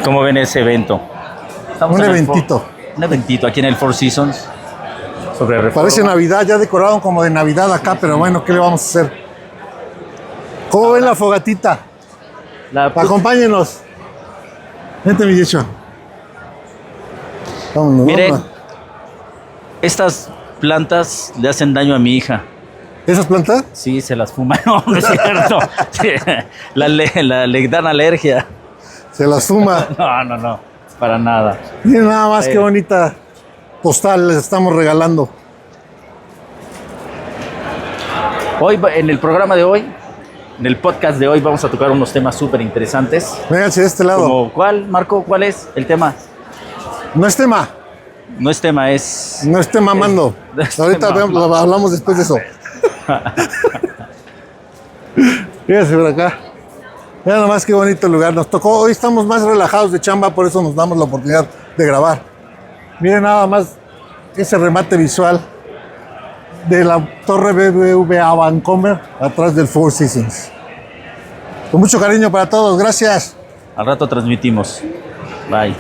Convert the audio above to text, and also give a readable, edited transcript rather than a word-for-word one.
¿Cómo ven ese evento? Estamos Un en el eventito. Un eventito aquí en el Four Seasons. Sobre Reforma. Parece Navidad, ya decoraron como de Navidad acá, pero bueno, ¿qué le vamos a hacer? ¿Cómo ven la fogatita? Acompáñenos. Vente, mi Yecho. Vámonos, Miren, vámonos. estas plantas le hacen daño a mi hija. ¿Esas plantas? Sí, se las fuma. No, no es cierto. Sí, le dan alergia. Se las fuma. No, para nada. Miren nada más qué bonita postal les estamos regalando. Hoy, en el programa de hoy, en el podcast de hoy, vamos a tocar unos temas súper interesantes. Vénganse de este lado. Como, ¿cuál, Marco? ¿Cuál es el tema? No es tema. No es tema, es... No esté mamando. Ahorita hablamos después de eso. Fíjense por acá. Vean nomás qué bonito lugar. Nos tocó, hoy estamos más relajados de chamba, por eso nos damos la oportunidad de grabar. Miren nada más ese remate visual de la Torre BBVA Vancomer atrás del Four Seasons. Con mucho cariño para todos. Gracias. Al rato transmitimos. Bye.